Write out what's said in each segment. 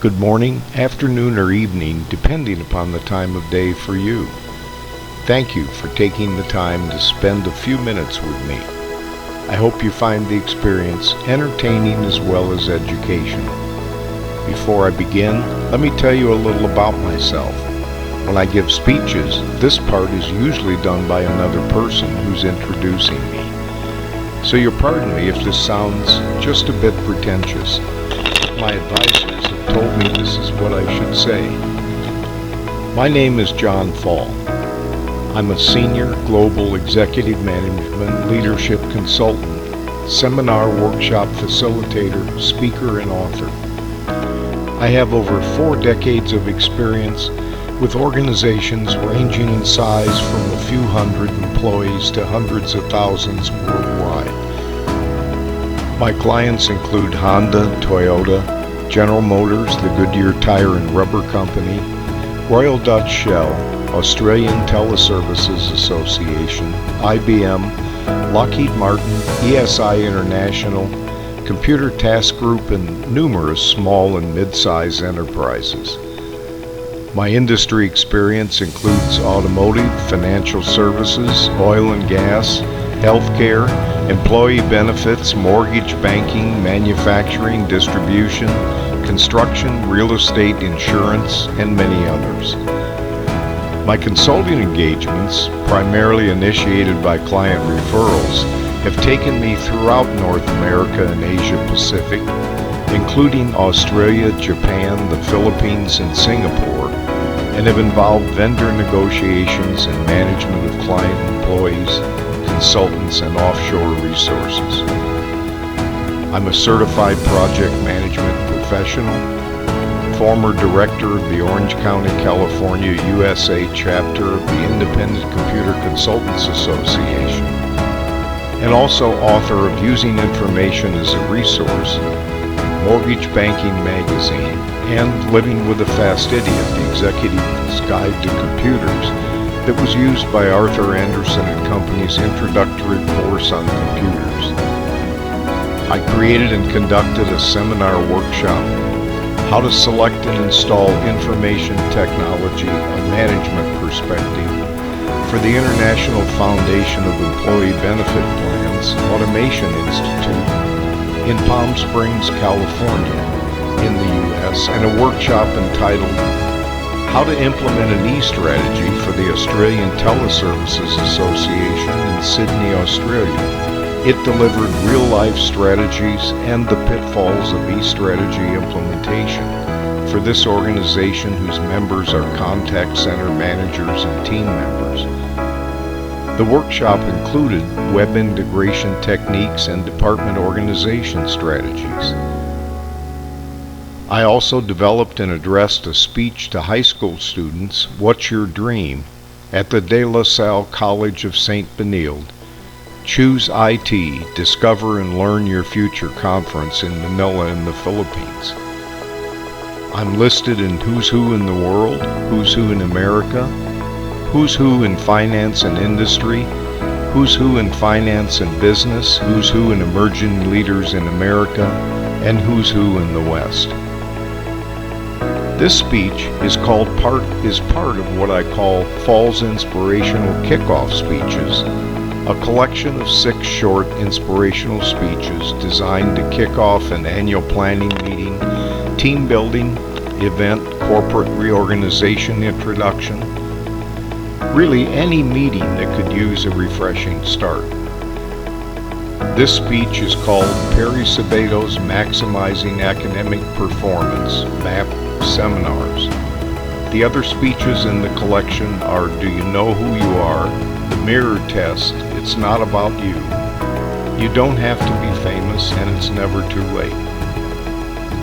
Good morning, afternoon, or evening, depending upon the time of day for you. Thank you for taking the time to spend a few minutes with me. I hope you find the experience entertaining as well as educational. Before I begin, let me tell you a little about myself. When I give speeches, this part is usually done by another person who's introducing me. So you'll pardon me if this sounds just a bit pretentious. My advisors have told me this is what I should say. My name is John Fall. I'm a senior global executive management leadership consultant, seminar workshop facilitator, speaker, and author. I have over 4 decades of experience with organizations ranging in size from a few hundred employees to hundreds of thousands worldwide. My clients include Honda, Toyota, General Motors, the Goodyear Tire and Rubber Company, Royal Dutch Shell, Australian Teleservices Association, IBM, Lockheed Martin, ESI International, Computer Task Group, and numerous small and mid-size enterprises. My industry experience includes automotive, financial services, oil and gas, healthcare, employee benefits, mortgage banking, manufacturing, distribution, construction, real estate, insurance, and many others. My consulting engagements, primarily initiated by client referrals, have taken me throughout North America and Asia Pacific, including Australia, Japan, the Philippines, and Singapore, and have involved vendor negotiations and management of client employees, consultants, and offshore resources. I'm a certified project management professional, former director of the Orange County, California, USA chapter of the Independent Computer Consultants Association, and also author of Using Information as a Resource, Mortgage Banking Magazine, and Living with a Fastidious, the Executive's Guide to Computers, that was used by Arthur Andersen and Company's introductory course on computers. I created and conducted a seminar workshop, How to Select and Install Information Technology, a Management Perspective, for the International Foundation of Employee Benefit Plans Automation Institute in Palm Springs, California, in the U.S., and a workshop entitled How to Implement an E-Strategy for the Australian Teleservices Association in Sydney, Australia. It delivered real-life strategies and the pitfalls of E-Strategy implementation for this organization whose members are contact center managers and team members. The workshop included web integration techniques and department organization strategies. I also developed and addressed a speech to high school students, What's Your Dream?, at the De La Salle College of St. Benilde, Choose IT, Discover and Learn Your Future conference in Manila in the Philippines. I'm listed in Who's Who in the World, Who's Who in America, Who's Who in Finance and Industry, Who's Who in Finance and Business, Who's Who in Emerging Leaders in America, and Who's Who in the West. This speech is part of what I call Fall's Inspirational Kickoff Speeches, a collection of 6 short inspirational speeches designed to kick off an annual planning meeting, team building, event, corporate reorganization introduction, really any meeting that could use a refreshing start. This speech is called Perry Sabato's Maximizing Academic Performance, MAP Seminars. The other speeches in the collection are Do You Know Who You Are?, The Mirror Test, It's Not About You, You Don't Have to Be Famous, and It's Never Too Late.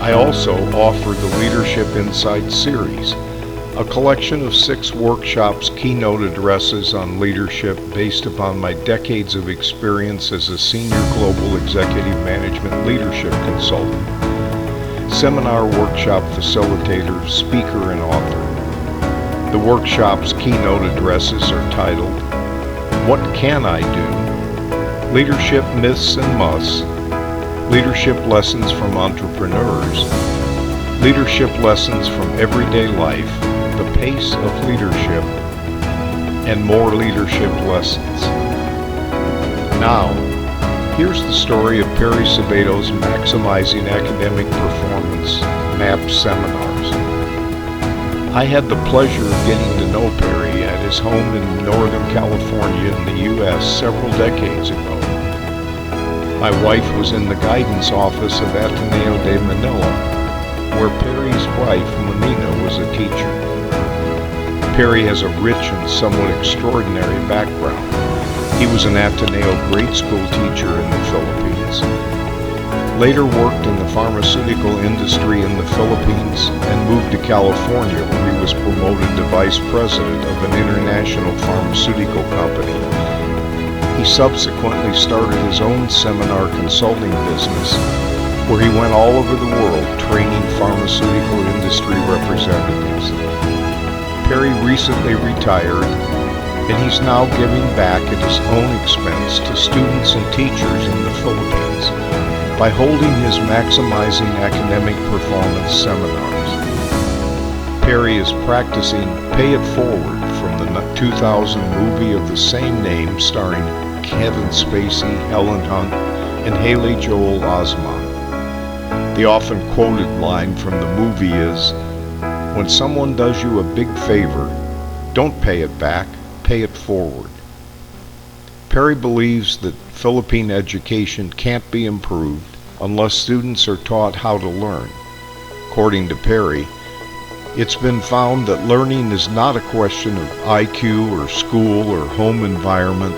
I also offer the Leadership Insights series, a collection of 6 workshops, keynote addresses on leadership based upon my decades of experience as a senior global executive management leadership consultant, seminar workshop facilitator, speaker, and author. The workshop's keynote addresses are titled, What Can I Do? Leadership Myths and Musts, Leadership Lessons from Entrepreneurs, leadership lessons from everyday life, the pace of leadership, and more leadership lessons. Now, here's the story of Perry Sabato's Maximizing Academic Performance MAP seminars. I had the pleasure of getting to know Perry at his home in Northern California in the U.S. several decades ago. My wife was in the guidance office of Ateneo de Manila, where Perry's wife, Monina, was a teacher. Perry has a rich and somewhat extraordinary background. He was an Ateneo grade school teacher in the Philippines, later worked in the pharmaceutical industry in the Philippines, and moved to California where he was promoted to vice president of an international pharmaceutical company. He subsequently started his own seminar consulting business where he went all over the world training pharmaceutical industry representatives. Perry recently retired, and he's now giving back at his own expense to students and teachers in the Philippines by holding his Maximizing Academic Performance seminars. Perry is practicing Pay It Forward from the 2000 movie of the same name starring Kevin Spacey, Helen Hunt, and Haley Joel Osment. The often quoted line from the movie is, "When someone does you a big favor, don't pay it back, pay it forward." Perry believes that Philippine education can't be improved unless students are taught how to learn. According to Perry, it's been found that learning is not a question of IQ or school or home environment,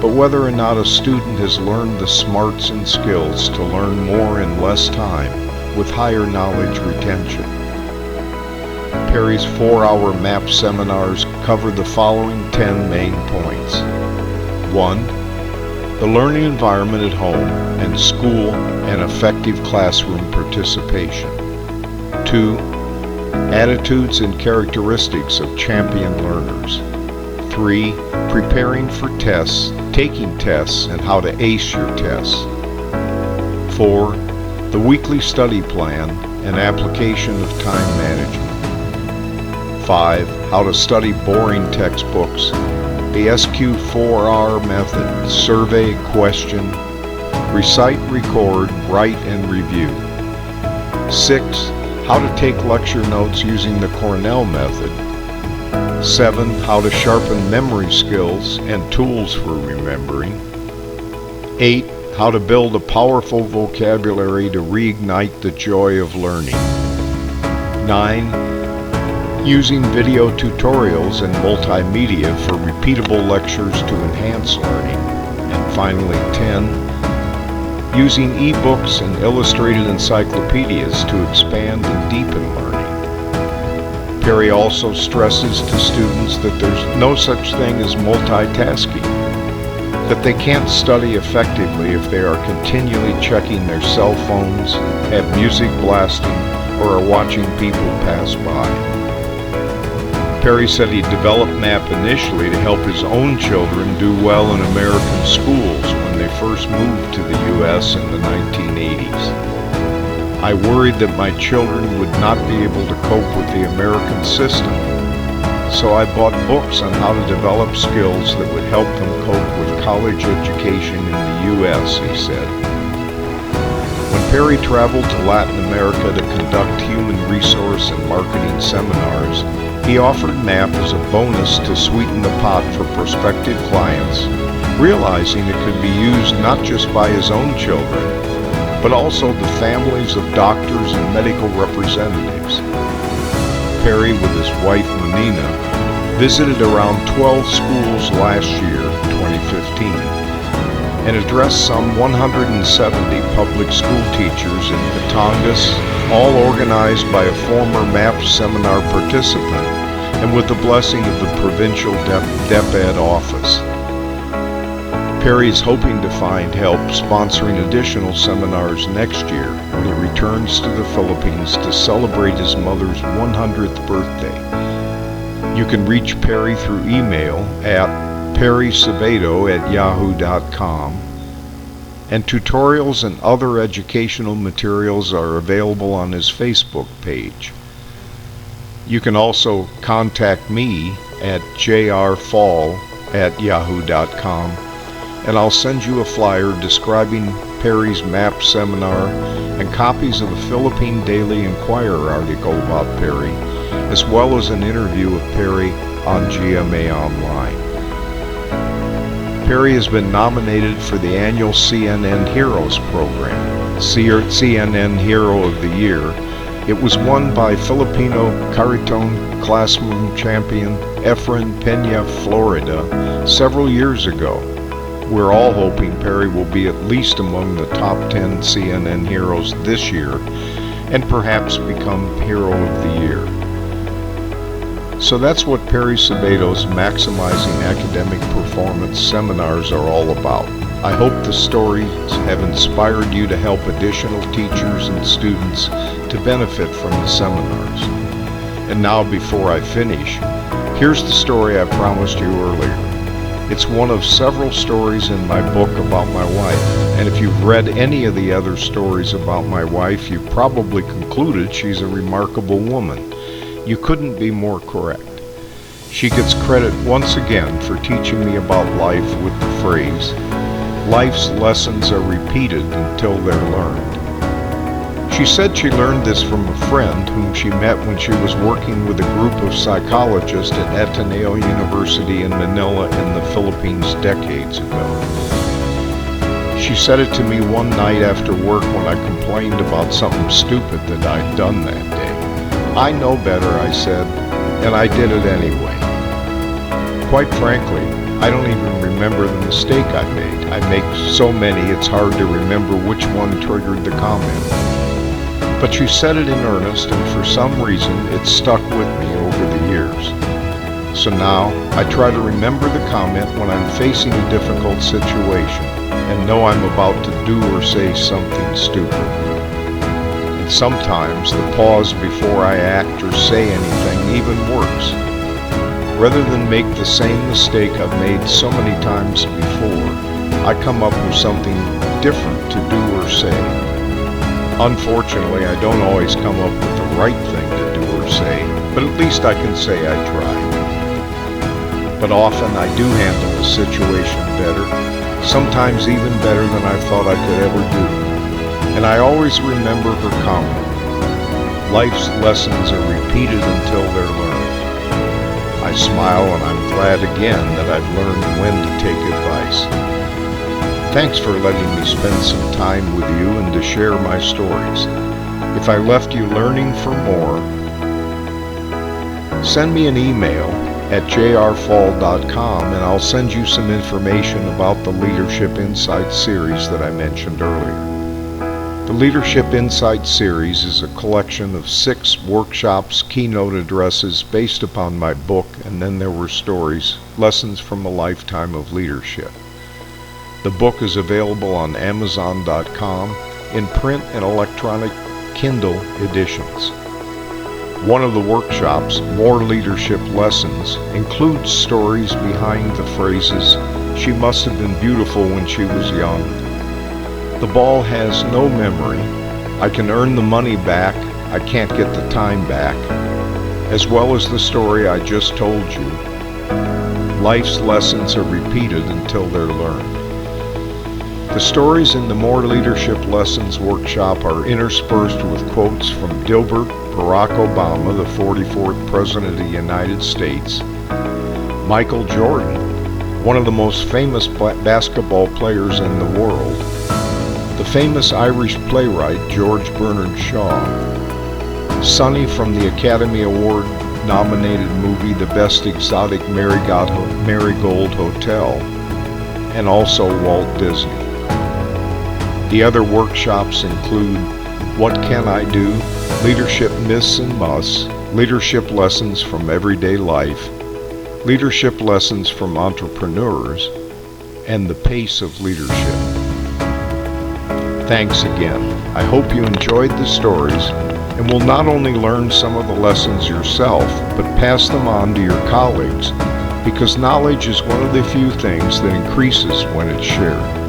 but whether or not a student has learned the smarts and skills to learn more in less time with higher knowledge retention. Perry's 4-hour MAP seminars cover the following 10 main points. 1. The learning environment at home and school and effective classroom participation. 2. Attitudes and characteristics of champion learners. 3. Preparing for tests, taking tests, and how to ace your tests. 4. The weekly study plan and application of time management. 5. How to study boring textbooks, the SQ4R method, survey, question, recite, record, write, and review. 6. How to take lecture notes using the Cornell method. 7. How to sharpen memory skills and tools for remembering. 8. How to build a powerful vocabulary to reignite the joy of learning. 9. Using video tutorials and multimedia for repeatable lectures to enhance learning. And finally, 10. Using ebooks and illustrated encyclopedias to expand and deepen learning. Perry also stresses to students that there's no such thing as multitasking, that they can't study effectively if they are continually checking their cell phones, have music blasting, or are watching people pass by. Perry said he developed MAP initially to help his own children do well in American schools when they first moved to the U.S. in the 1980s. I worried that my children would not be able to cope with the American system, so I bought books on how to develop skills that would help them cope with college education in the U.S., he said. When Perry traveled to Latin America to conduct human resource and marketing seminars, he offered MAP as a bonus to sweeten the pot for prospective clients, realizing it could be used not just by his own children, but also the families of doctors and medical representatives. Perry, with his wife Monina, visited around 12 schools last year, 2015, and addressed some 170 public school teachers in Batangas, all organized by a former MAP seminar participant and with the blessing of the provincial DepEd office. Perry is hoping to find help sponsoring additional seminars next year when he returns to the Philippines to celebrate his mother's 100th birthday. You can reach Perry through email at perrysabato@yahoo.com, and tutorials and other educational materials are available on his Facebook page. You can also contact me at jrfall@yahoo.com, and I'll send you a flyer describing Perry's MAP seminar and copies of the Philippine Daily Inquirer article about Perry, as well as an interview with Perry on GMA Online. Perry has been nominated for the annual CNN Heroes program, CNN Hero of the Year. It was won by Filipino Cariton classroom champion Efren Peña Florida several years ago. We're all hoping Perry will be at least among the top 10 CNN heroes this year and perhaps become Hero of the Year. So that's what Perry Sabeto's Maximizing Academic Performance seminars are all about. I hope the stories have inspired you to help additional teachers and students to benefit from the seminars. And now, before I finish, here's the story I promised you earlier. It's one of several stories in my book about my wife, and if you've read any of the other stories about my wife, you've probably concluded she's a remarkable woman. You couldn't be more correct. She gets credit once again for teaching me about life with the phrase, "Life's lessons are repeated until they're learned." She said she learned this from a friend whom she met when she was working with a group of psychologists at Ateneo University in Manila in the Philippines decades ago. She said it to me one night after work when I complained about something stupid that I'd done that day. "I know better," I said, "and I did it anyway." Quite frankly, I don't even remember the mistake I made. I make so many it's hard to remember which one triggered the comment. But she said it in earnest, and for some reason it stuck with me over the years. So now I try to remember the comment when I'm facing a difficult situation and know I'm about to do or say something stupid. And sometimes the pause before I act or say anything even works. Rather than make the same mistake I've made so many times before, I come up with something different to do or say. Unfortunately, I don't always come up with the right thing to do or say, but at least I can say I tried. But often I do handle the situation better, sometimes even better than I thought I could ever do. And I always remember her comment, "Life's lessons are repeated until they're learned." I smile, and I'm glad again that I've learned when to take advice. Thanks for letting me spend some time with you and to share my stories. If I left you learning for more, send me an email at jrfall.com and I'll send you some information about the Leadership Insight series that I mentioned earlier. The Leadership Insight series is a collection of 6 workshops, keynote addresses based upon my book, and then there were stories, lessons from a lifetime of leadership. The book is available on Amazon.com in print and electronic Kindle editions. One of the workshops, More Leadership Lessons, includes stories behind the phrases, "She must have been beautiful when she was young," "The ball has no memory," "I can earn the money back, I can't get the time back," as well as the story I just told you, "Life's lessons are repeated until they're learned." The stories in the More Leadership Lessons workshop are interspersed with quotes from Dilbert, Barack Obama, the 44th President of the United States, Michael Jordan, one of the most famous basketball players in the world, the famous Irish playwright George Bernard Shaw, Sonny from the Academy Award nominated movie The Best Exotic Marigold Hotel, and also Walt Disney. The other workshops include What Can I Do?, Leadership Myths and Musts, Leadership Lessons from Everyday Life, Leadership Lessons from Entrepreneurs, and The Pace of Leadership. Thanks again. I hope you enjoyed the stories and will not only learn some of the lessons yourself, but pass them on to your colleagues, because knowledge is one of the few things that increases when it's shared.